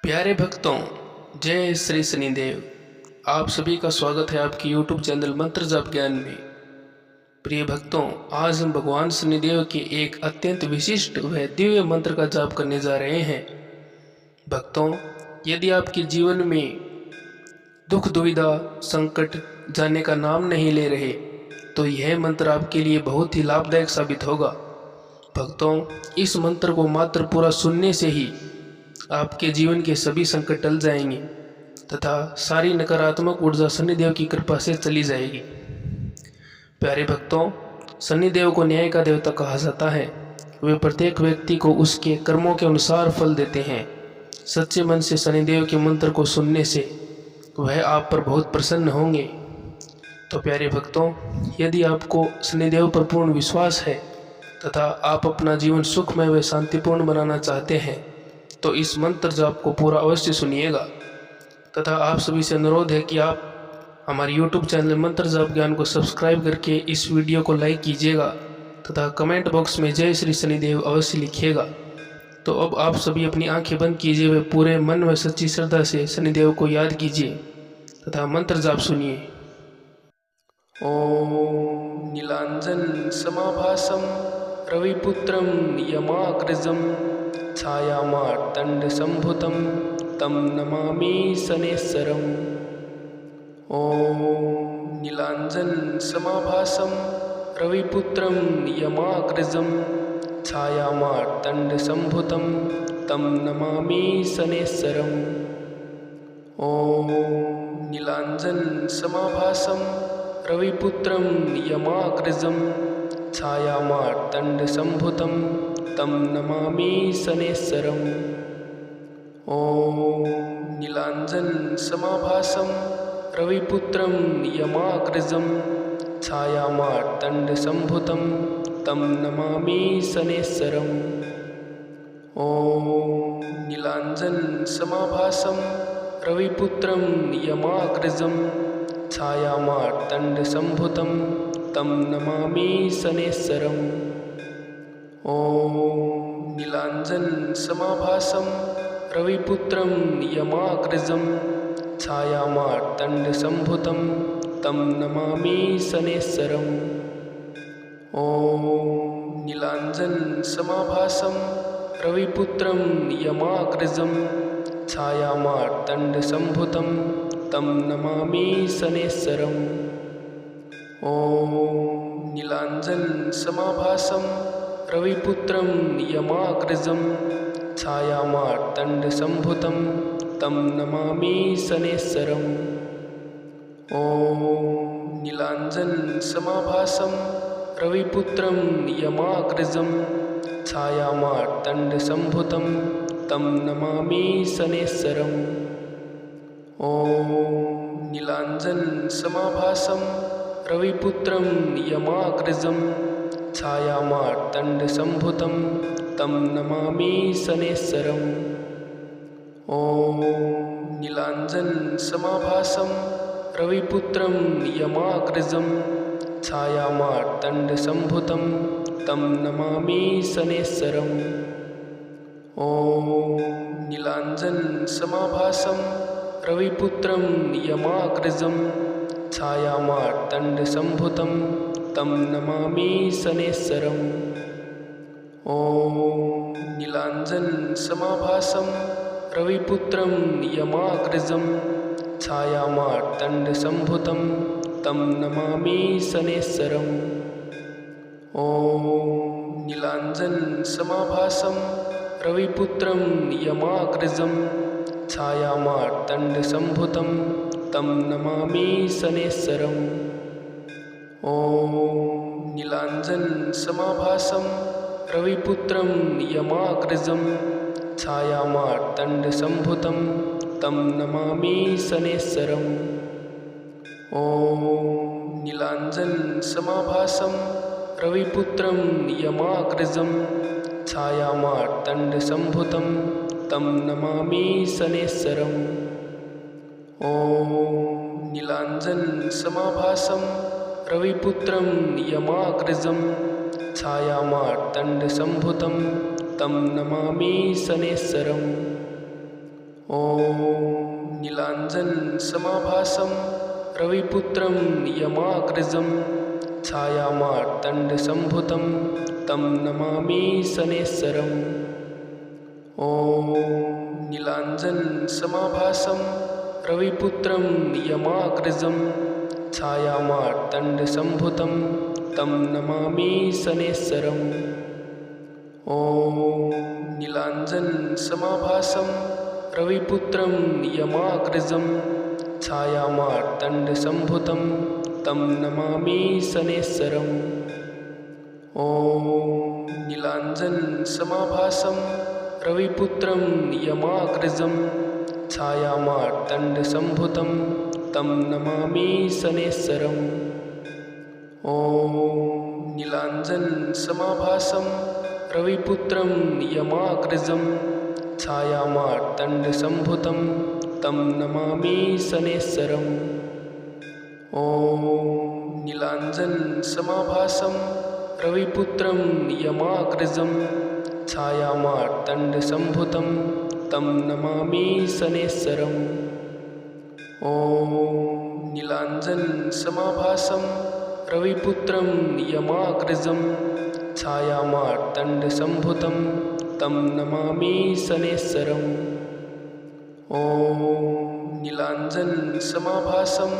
प्यारे भक्तों, जय श्री शनिदेव। आप सभी का स्वागत है आपके YouTube चैनल मंत्र जाप ज्ञान में। प्रिय भक्तों, आज हम भगवान शनिदेव के एक अत्यंत विशिष्ट व दिव्य मंत्र का जाप करने जा रहे हैं। भक्तों, यदि आपके जीवन में दुख दुविधा संकट जाने का नाम नहीं ले रहे तो यह मंत्र आपके लिए बहुत ही लाभदायक साबित होगा। भक्तों, इस मंत्र को मात्र पूरा सुनने से ही आपके जीवन के सभी संकट टल जाएंगे तथा सारी नकारात्मक ऊर्जा शनिदेव की कृपा से चली जाएगी। प्यारे भक्तों, शनिदेव को न्याय का देवता कहा जाता है। वे प्रत्येक व्यक्ति को उसके कर्मों के अनुसार फल देते हैं। सच्चे मन से शनिदेव के मंत्र को सुनने से वह आप पर बहुत प्रसन्न होंगे। तो प्यारे भक्तों, यदि आपको शनिदेव पर पूर्ण विश्वास है तथा आप अपना जीवन सुखमय व शांतिपूर्ण बनाना चाहते हैं तो इस मंत्र जाप को पूरा अवश्य सुनिएगा। तथा आप सभी से अनुरोध है कि आप हमारे YouTube चैनल मंत्र जाप ज्ञान को सब्सक्राइब करके इस वीडियो को लाइक कीजिएगा तथा कमेंट बॉक्स में जय श्री शनिदेव अवश्य लिखिएगा। तो अब आप सभी अपनी आंखें बंद कीजिए व पूरे मन व सच्ची श्रद्धा से शनिदेव को याद कीजिए तथा मंत्र जाप सुनिए। ओम नीलांजन समाभासम रविपुत्रम यमाग्रजम छायामार्तंड संभुतं तं नमामि शनेश्वरम्। ओम नीलांजन समाभासं रविपुत्रं यमाग्रजं छायामार्तंड संभुतं तं नमामि शनेश्वरम्। ओम नीलांजन समाभासं रविपुत्रं यमाग्रजं छायामार्तंड संभुतं तं नमामि शनेश्वरम्। ओम नीलांजन समाभासं रविपुत्रं यमाग्रजं छायामार्तंड संभुतं तं नमामि शनेश्वरम्। ओम नीलांजन समाभासं रविपुत्रं यमाग्रजं छायामार्तंड संभुतं तं नमामि शनेश्वरम्। ओम नीलांजन समाभासं रविपुत्रं यमाग्रजं छायामार्तंड संभुतं तं नमामि शनेश्वरम्। ओम नीलांजन समाभासं रविपुत्रं यमाग्रजं छायामार्तंड संभुतं तं नमामि शनेश्वरम्। ओम नीलांजन समाभासं रविपुत्रं यमाग्रजं छायामार्तंड संभुतं तं नमामि शनेश्वरम्। ओम नीलांजन समाभासं रविपुत्रं यमाग्रजं छायामार्तंड संभुतं तं नमामि शनेश्वरम्। ओम नीलांजन समाभासं रविपुत्रं यमाग्रजं छायामार्तंड संभुतं तं नमामि शनेश्वरम्। ओम नीलांजन समाभासं रविपुत्रं यमाग्रजं छायामार्तंड संभुतं तं नमामि शनेश्वरम्। ओम नीलांजन समाभासं रविपुत्रं यमाग्रजं छायामार्तंड संभुतं तं नमामि शनेश्वरम्। ओम नीलांजन समाभासं रविपुत्रं यमाग्रजं छायामार्तंड संभुतं तं नमामि शनेश्वरम्। ओम नीलांजन समाभासं रविपुत्रं यमाग्रजं छायामार्तंड संभुतं तं नमामि शनेश्वरम्। ओम नीलांजन समाभासं रविपुत्रं यमाग्रजं छायामार्तंड संभुतं तं नमामि शनेश्वरम्। ओम नीलांजन समाभासं रविपुत्रं यमाग्रजं छायामार्तंड संभुतं तं नमामि शनेश्वरम्। ओम नीलांजन समाभासं रविपुत्रं यमाग्रजं छायामार्तंड संभुतं तं नमामि शनेश्वरम्। ॐ नीलाञ्जनसमाभासं रविपुत्रं यमाग्रजं छायामार्तण्डसम्भुतं तं नमामि शनैश्वरम्। ॐ नीलाञ्जनसमाभासं रविपुत्रं यमाग्रजं छायामार्तण्डसम्भुतं तं नमामि शनैश्वरम्। ॐ नीलाञ्जनसमाभासं रविपुत्रं यमाग्रजं छायामार्तण्डसम्भुतं तं नमामि शनैश्वरम्। ॐ नीलाञ्जनसमाभासं रविपुत्रं यमाग्रजं छायामार्तण्डसम्भुतं तं नमामि शनैश्वरम्। ॐ नीलाञ्जनसमाभासं रविपुत्रं यमाग्रजं छायामार्तण्डसम्भुतं तं नमामि शनैश्वरम्। ॐ नीलाञ्जनसमाभासं रविपुत्रं यमाग्रजं छायामार्तण्डसम्भुतं तं नमामि शनैश्वरम्। ॐ नीलाञ्जनसमाभासं रविपुत्रं यमाग्रजं छायामार्तण्डसम्भुतं तं नमामि शनैश्वरम्। ॐ नीलाञ्जनसमाभासं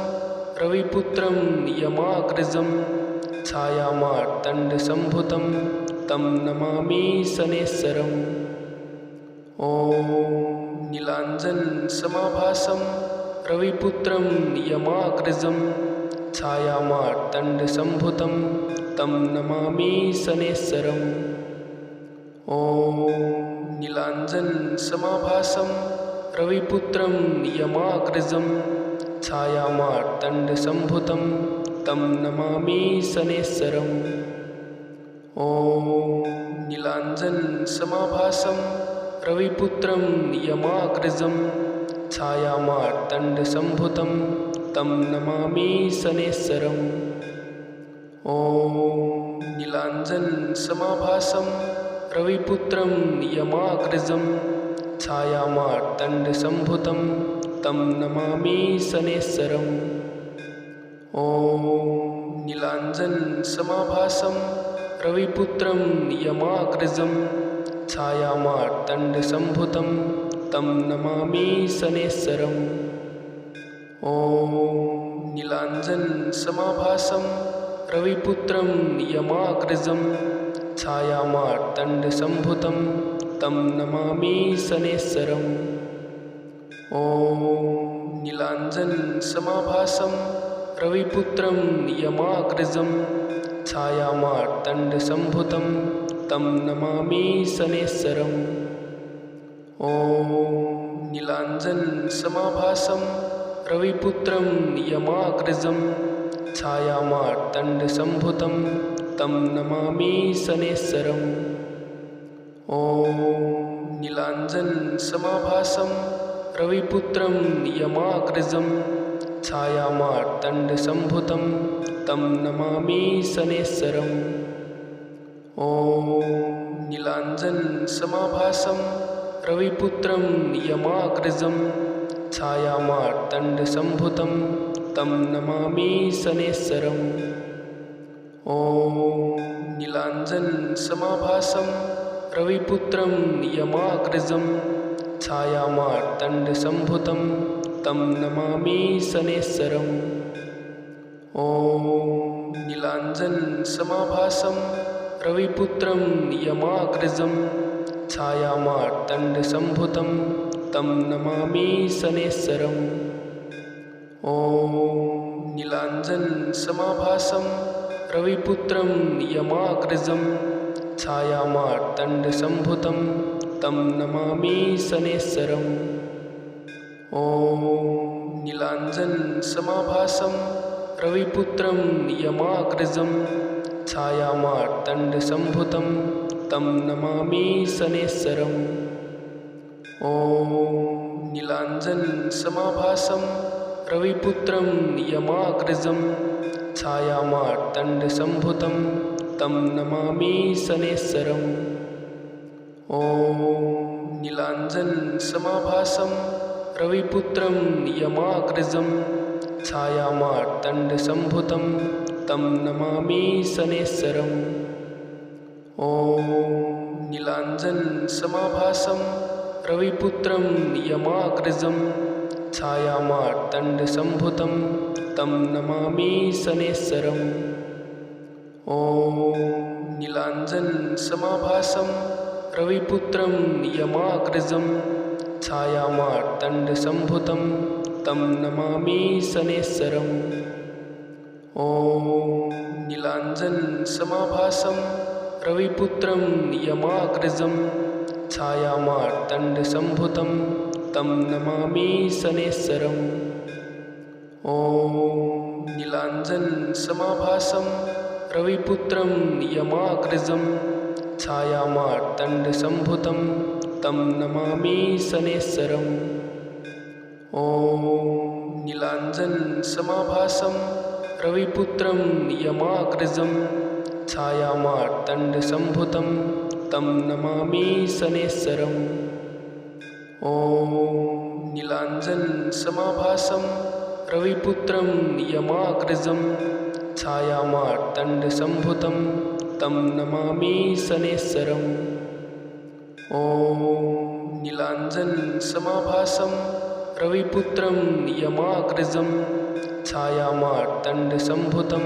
रविपुत्रं यमाग्रजं छायामार्तण्डसम्भुतं तं नमामि शनैश्वरम्। ॐ नीलाञ्जनसमाभासं रविपुत्रं यमाग्रजं छायामार्तण्डसम्भुतं तं नमामि शनैश्वरम्। ॐ नीलाञ्जनसमाभासं रविपुत्रं यमाग्रजं छायामार्तण्डसम्भुतं तं नमामि शनैश्वरम्। ॐ नीलाञ्जनसमाभासं रविपुत्रं यमाग्रजं छायामार्तण्डसम्भुतं तं नमामि शनैश्वरम्। ॐ नीलाञ्जनसमाभासं रविपुत्रं यमाग्रजं छायामार्तण्डसम्भुतं तं नमामि शनैश्वरम्। ॐ नीलाञ्जनसमाभासं रविपुत्रं यमाग्रजं छायामार्तण्डसम्भुतं तं नमामि शनैश्वरम्। ॐ नीलाञ्जनसमाभासं रविपुत्रं यमाग्रजं छायामार्तण्डसम्भुतं तं नमामि शनैश्वरम्। ॐ नीलाञ्जनसमाभासं रविपुत्रं यमाग्रजं छायामार्तण्डसम्भुतं तं नमामि शनैश्वरम्। ॐ नीलाञ्जनसमाभासं रविपुत्रं यमाग्रजं छायामार्तण्डसम्भुतं तं नमामि शनैश्वरम्। ॐ नीलाञ्जनसमाभासं रविपुत्रं यमाग्रजं छायामार्तण्डसम्भुतं तं नमामि शनैश्वरम्। ॐ नीलाञ्जनसमाभासं रविपुत्रं यमाग्रजं छायामार्तण्डसम्भुतं तं नमामि शनैश्वरम्। ॐ नीलाञ्जनसमाभासं रविपुत्रं यमाग्रजं छायामार्तण्डसम्भुतं तं नमामि शनैश्वरम्। ॐ नीलाञ्जनसमाभासं रविपुत्रं यमाग्रजं छायामार्तण्डसम्भुतं तं नमामि शनैश्वरम्। ॐ नीलाञ्जनसमाभासं रविपुत्रं यमाग्रजं छायामार्तण्डसम्भुतं तं नमामि शनैश्वरम्। ॐ नीलाञ्जनसमाभासं रविपुत्रं यमाग्रजं छायामार्तण्डसम्भुतं तं नमामि शनैश्वरम्। ॐ नीलाञ्जनसमाभासं रविपुत्रं यमाग्रजं छायामार्तण्डसम्भुतं तं नमामि शनैश्वरम्। ॐ नीलाञ्जन समाभासं रविपुत्रं यमाग्रजं छायामार्तण्डसम्भुतं तं नमामि शनैश्वरम्। ॐ नीलाञ्जन समाभासं रविपुत्रं यमाग्रजं छायामार्तण्डसम्भुतं तं नमामि शनैश्वरम्। ॐ नीलाञ्जन समाभासं रविपुत्रं यमाग्रजं छायामार्तण्डसम्भुतं तं नमामि शनैश्वरम्। ॐ नीलाञ्जन समाभासं रविपुत्रं यमाग्रजं छायामार्तण्डसम्भुतं तं नमामि शनैश्वरम्। ॐ नीलाञ्जन समाभासं रविपुत्रं यमाग्रजं छायामार्तण्डसम्भुतं तं नमामि शनैश्वरम्। ॐ नीलाञ्जन समाभासं रविपुत्रं यमाग्रजं छायामार्तण्डसम्भुतं तं नमामि शनैश्वरम्। ॐ नीलाञ्जन समाभासं रविपुत्रं यमाग्रजं छायामार्तण्डसम्भुतं तं नमामि शनैश्वरम्। ॐ नीलाञ्जन समाभासं रविपुत्रं यमाग्रजं छायामार्तण्डसम्भुतं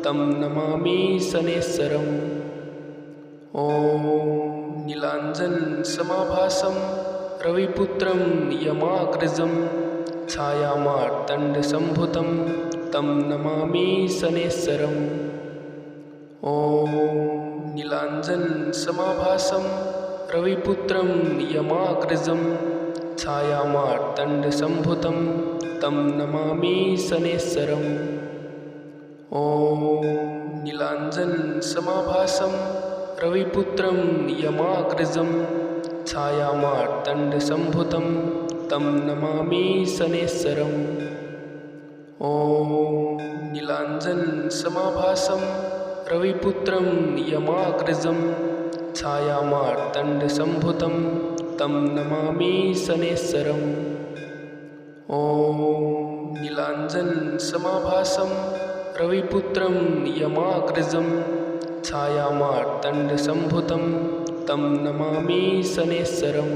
तं नमामि शनैश्वरम्। ॐ नीलाञ्जन समाभासं रविपुत्रं यमाग्रजं छायामार्तण्डसम्भुतं तं नमामि शनैश्वरम्। ॐ नीलाञ्जन समाभासं रविपुत्रं यमाग्रजं छायामार्तण्डसम्भुतं तं नमामि शनैश्वरम्। ॐ नीलाञ्जन समाभासं रविपुत्रं यमाग्रजं छायामार्तण्डसम्भुतं तं नमामि शनैश्वरम्। ॐ नीलाञ्जन समाभासं रविपुत्रं यमाग्रजं छायामार्तण्डसम्भुतं तं नमामि शनैश्वरम्। ॐ नीलाञ्जन समाभासं रविपुत्रं यमाग्रजं छायामार्तण्डसम्भुतं तं नमामि शनैश्वरम्।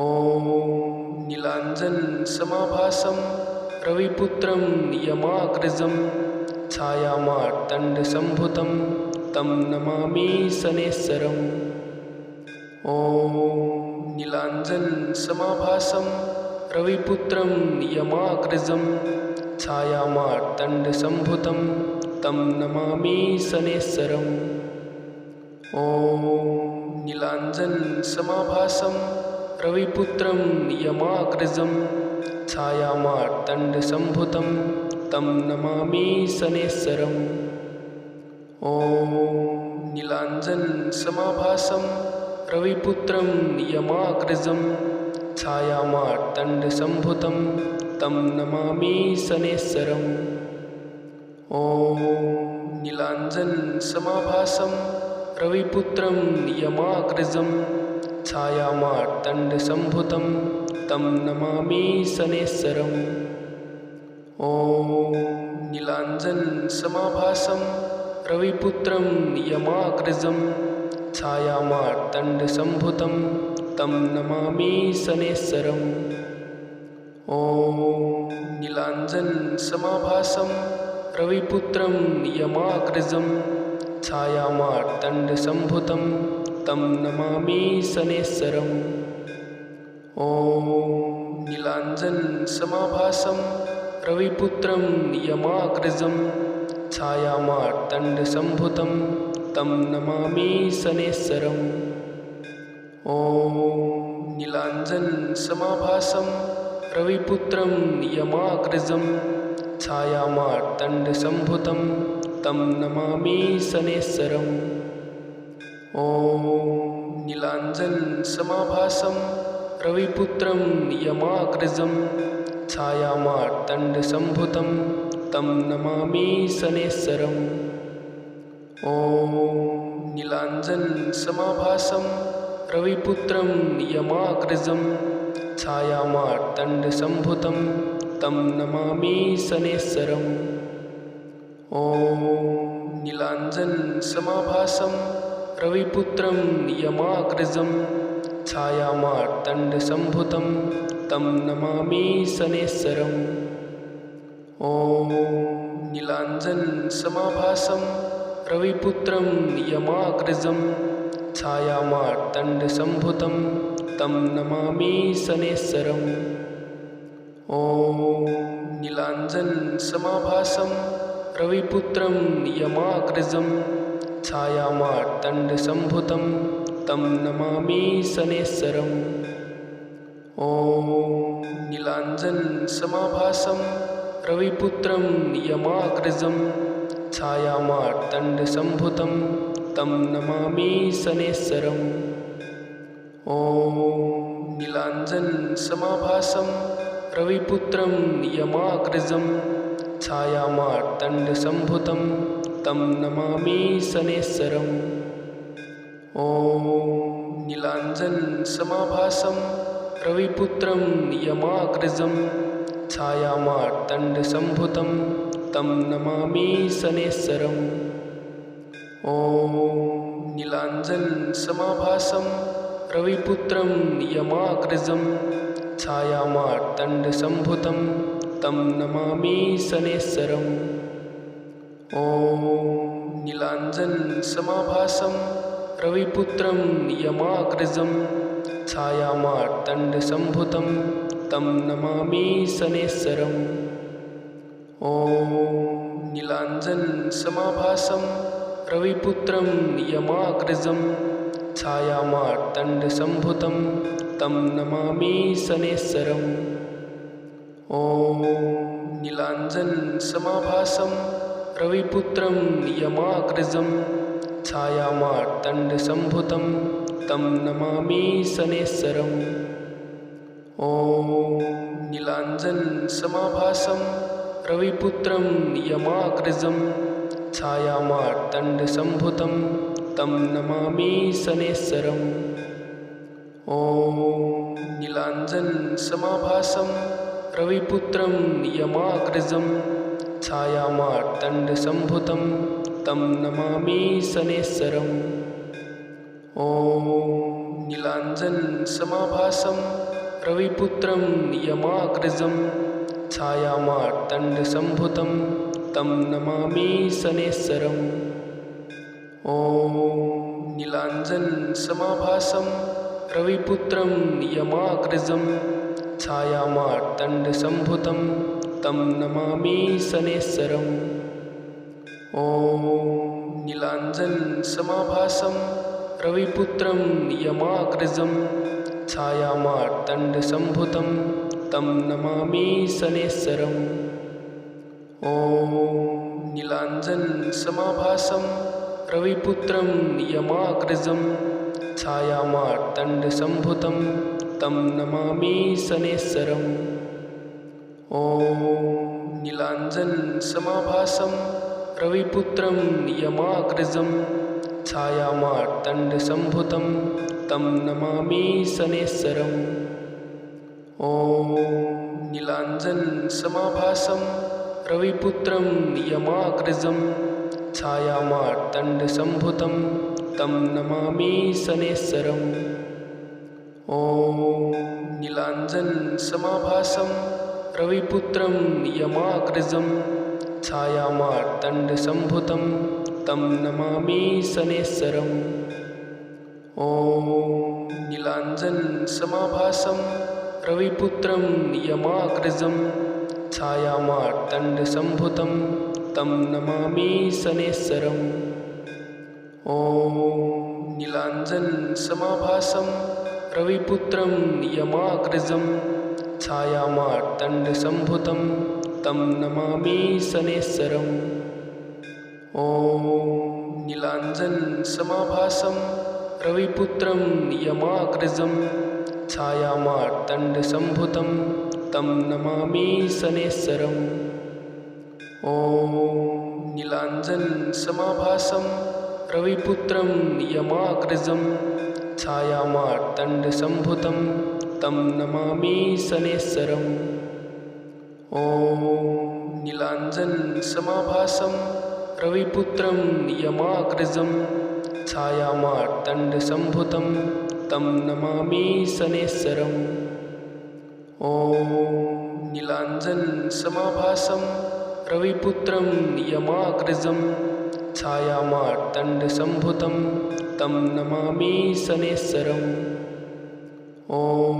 ॐ नीलाञ्जन समाभासं रविपुत्रं यमाग्रजं छायामार्तण्डसम्भुतं तं नमामि शनैश्वरम्। ॐ नीलाञ्जन समाभासं रविपुत्रं यमाग्रजं छायामार्तण्डसम्भुतं तं नमामि शनैश्वरम्। ॐ नीलाञ्जन समाभासं रविपुत्रं यमाग्रजं छायामार्तण्डसम्भुतं तं नमामि शनैश्वरम्। ॐ नीलाञ्जन समाभासं रविपुत्रं यमाग्रजं छायामार्तण्डसम्भुतं तं नमामि शनैश्वरम्। ॐ नीलाञ्जन समाभासं रविपुत्रं यमाग्रजं छायामार्तण्डसम्भुतं तं नमामि शनैश्वरम्। ॐ नीलाञ्जन समाभासं रविपुत्रं यमाग्रजं छायामार्तण्डसम्भुतं तं नमामि शनैश्वरम्। ॐ नीलाञ्जन समाभासं रविपुत्रं यमाग्रजं छायामार्तण्डसम्भुतं तं नमामि शनैश्वरम्। ॐ नीलाञ्जन समाभासं रविपुत्रं यमाग्रजं छायामार्तण्डसम्भुतं तं नमामि शनैश्वरम्। ॐ नीलाञ्जन समाभासं रविपुत्रं यमाग्रजं छायामार्तण्डसम्भुतं तं नमामि शनैश्वरम्। ॐ नीलाञ्जन समाभासं रविपुत्रं यमाग्रजं छायामार्तण्डसम्भुतं तं नमामि शनैश्वरम्। ॐ नीलाञ्जन समाभासं रविपुत्रं यमाग्रजं छायामार्तण्डसम्भुतं तं नमामि शनैश्वरम्। ॐ नीलाञ्जनसमाभासं रविपुत्रं यमाग्रजं छायामार्तण्डसम्भुतं तं नमामि शनैश्वरम्। ॐ नीलाञ्जनसमाभासं रविपुत्रं यमाग्रजं छायामार्तण्डसम्भुतं तं नमामि शनैश्वरम्। ॐ नीलाञ्जनसमाभासं रविपुत्रं यमाग्रजं छायामार्तण्डसम्भुतं तं नमामि शनैश्वरम्। ॐ नीलाञ्जनसमाभासं रविपुत्रं यमाग्रजं छायामार्तण्डसम्भुतं तं नमामि शनैश्वरम्। ॐ नीलाञ्जनसमाभासं रविपुत्रं यमाग्रजं छायामार्तण्डसम्भुतं तं नमामि शनैश्वरम्। ॐ नीलाञ्जनसमाभासं रविपुत्रं यमाग्रजं छायामार्तण्डसम्भुतं तं नमामि शनैश्वरम्। ॐ नीलाञ्जनसमाभासं रविपुत्रं यमाग्रजं छायामार्तण्डसम्भुतं तं नमामि शनैश्वरम्। ॐ नीलाञ्जनसमाभासं रविपुत्रं यमाग्रजं छायामार्तण्डसम्भुतं तं नमामि शनैश्वरम्। ॐ नीलाञ्जनसमाभासं रविपुत्रं यमाग्रजं छायामार्तण्डसम्भुतं तं नमामि शनैश्वरम्। ॐ नीलाञ्जनसमाभासं रविपुत्रं यमाग्रजं छायामार्तण्डसम्भुतं तं नमामि शनैश्वरम्। ॐ नीलाञ्जनसमाभासं रविपुत्रं यमाग्रजं छायामार्तण्डसम्भुतं तं नमामि शनैश्वरम्। ॐ नीलाञ्जनसमाभासं रविपुत्रं यमाग्रजं छायामार्तण्डसम्भुतं तं नमामि शनैश्वरम्। ॐ नीलाञ्जनसमाभासं रविपुत्रं यमाग्रजं छायामार्तण्डसम्भुतं तं नमामि शनैश्वरम्। ॐ नीलाञ्जनसमाभासं रविपुत्रं यमाग्रजं छायामार्तण्डसम्भुतं तं नमामि शनैश्वरम्। ॐ नीलाञ्जनसमाभासं रविपुत्रं यमाग्रजं छायामार्तण्डसम्भुतं तं नमामि शनैश्वरम्। ॐ नीलाञ्जनसमाभासं रविपुत्रं यमाग्रजं छायामार्तण्डसम्भुतं तं नमामि शनैश्वरम्। ॐ नीलाञ्जनसमाभासं रविपुत्रं यमाग्रजं छायामार्तण्डसम्भुतं तं नमामि शनैश्वरम्। ॐ नीलाञ्जनसमाभासं रविपुत्रं यमाग्रजं छायामार्तण्डसम्भुतं तं नमामि शनैश्वरम्। ॐ नीलाञ्जनसमाभासं रविपुत्रं यमाग्रजं छायामार्तण्डसम्भुतं तं नमामि शनैश्वरम्। ॐ नीलाञ्जनसमाभासं रविपुत्रं यमाग्रजं छायामार्तण्डसम्भुतं तं नमामि शनैश्वरम्। ॐ नीलाञ्जनसमाभासं रविपुत्रं यमाग्रजं छायामार्तण्डसम्भुतं तं नमामि शनैश्वरम्। ॐ नीलाञ्जनसमाभासं रविपुत्रं यमाग्रजं छायामार्तण्डसम्भुतं तं नमामि शनैश्वरम्। ॐ नीलाञ्जनसमाभासं रविपुत्रं यमाग्रजं छायामार्तण्डसम्भुतं तं नमामि शनैश्वरम्। ॐ नीलाञ्जनसमाभासं रविपुत्रं यमाग्रजं छायामार्तण्डसम्भुतं तं नमामि शनैश्वरम्। ॐ नीलाञ्जनसमाभासं रविपुत्रं यमाग्रजं छायामार्तण्डसम्भुतं तं नमामि शनैश्वरम्। ॐ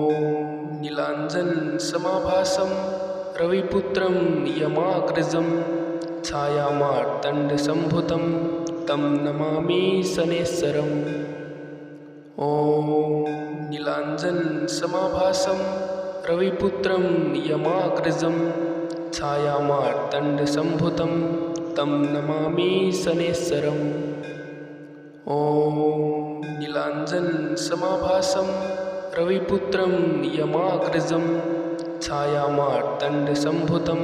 नीलाञ्जनसमाभासं रविपुत्रं यमाग्रजं छायामार्तण्डसम्भुतं तं नमामि शनैश्वरम्। ॐ नीलाञ्जनसमाभासं रविपुत्रं यमाग्रजं छायामार्तण्डसम्भुतं तं नमामि शनैश्वरम्। ॐ नीलाञ्जनसमाभासं रविपुत्रं यमाग्रजं छायामार्तण्डसम्भुतं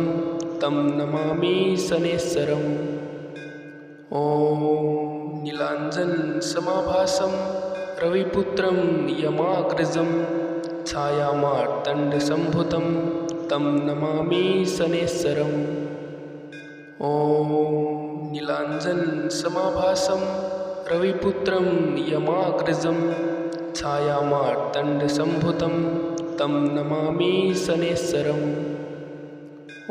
तं नमामि शनैश्वरम्। ॐ नीलाञ्जनसमाभासं रविपुत्रं यमाग्रजं छायामार्तण्डसम्भुतं तं नमामि शनैश्वरम्। ॐ नीलाञ्जनसमाभासं रविपुत्रं यमाग्रजं छायामार्तण्डसम्भुतं तं नमामि शनैश्वरम्। ॐ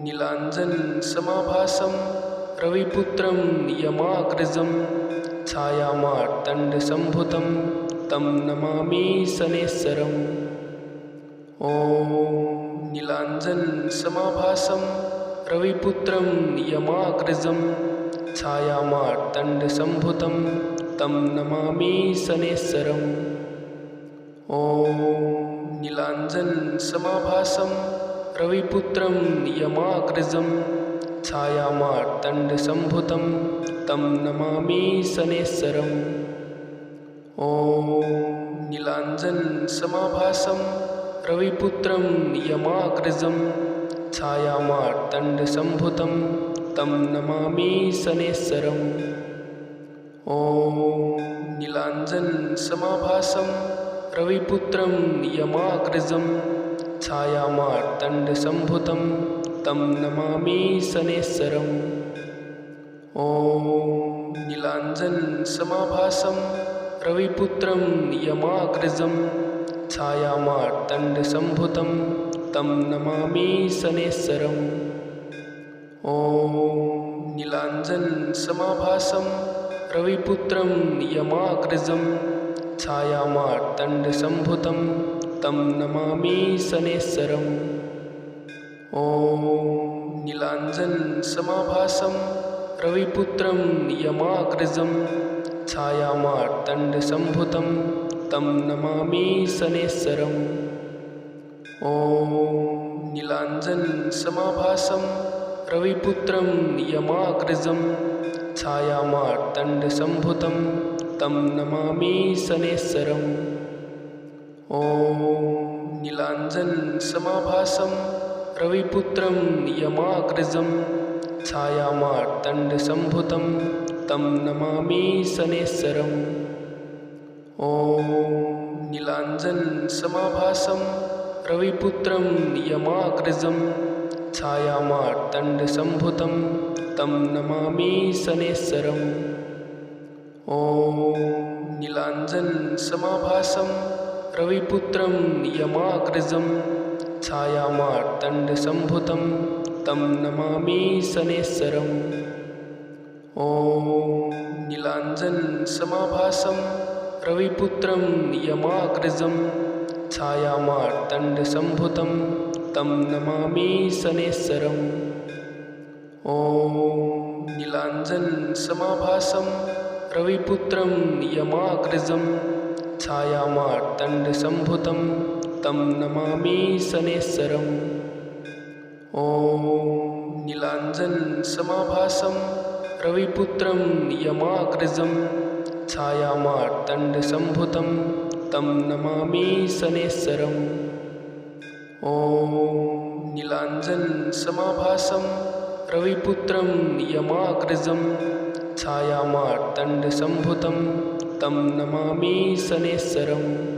नीलाञ्जनसमाभासं रविपुत्रं यमाग्रजं छायामार्तण्डसम्भुतं तं नमामि शनैश्वरम्। ॐ नीलाञ्जनसमाभासं रविपुत्रं यमाग्रजं छायामार्तण्डसम्भुतं तं नमामि शनैश्वरम्। ॐ नीलाञ्जनसमाभासं रविपुत्रं यमाग्रजं छायामार्तण्डसम्भुतं तं नमामि शनैश्वरम्। ॐ नीलाञ्जनसमाभासं रविपुत्रं यमाग्रजं छायामार्तण्डसम्भुतं तं नमामि शनैश्वरम्। ॐ नीलाञ्जनसमाभासं रविपुत्रं यमाग्रजं छायामार्तण्डसम्भुतं तं नमामि शनैश्वरम्। ॐ नीलाञ्जनसमाभासं रविपुत्रं यमाग्रजं छायामार्तण्डसम्भुतं तं नमामि शनैश्वरम्। ॐ नीलाञ्जनसमाभासं रविपुत्रं यमाग्रजं छायामार्तण्डसम्भुतं तं नमामि शनैश्वरम्। ॐ नीलाञ्जनसमाभासं रविपुत्रं यमाग्रजं छायामार्तण्डसम्भुतं तं नमामि शनैश्वरम्। ॐ नीलाञ्जनसमाभासं रविपुत्रं यमाग्रजं छायामार्तण्डसम्भुतं तं नमामि शनैश्वरम्। ॐ नीलाञ्जनसमाभासं रविपुत्रं यमाग्रजं छायामार्तण्डसम्भुतं तं नमामि शनैश्वरम्। ॐ नीलाञ्जनसमाभासं रविपुत्रं यमाग्रजं छायामार्तण्डसम्भुतं तं नमामि शनैश्वरम्। ॐ नीलाञ्जनसमाभासं रविपुत्रं यमाग्रजं छायामार्तण्डसम्भुतं तं नमामि शनैश्वरम्। ॐ नीलाञ्जनसमाभासं रविपुत्रं यमाग्रजं छायामार्तण्डसम्भुतं तं नमामि शनैश्वरम्। ॐ नीलाञ्जनसमाभासं रविपुत्रं यमाग्रजं छायामार्तण्डसम्भुतं तं नमामि शनैश्वरम्। ॐ नीलाञ्जनसमाभासं रविपुत्रं यमाग्रजं छायामार्तण्डसम्भुतं तं नमामि शनैश्वरम्। ॐ नीलाञ्जनसमाभासं रविपुत्रं यमाग्रजं छायामार्तण्डसम्भुतं तं नमामि शनेश्वरम्।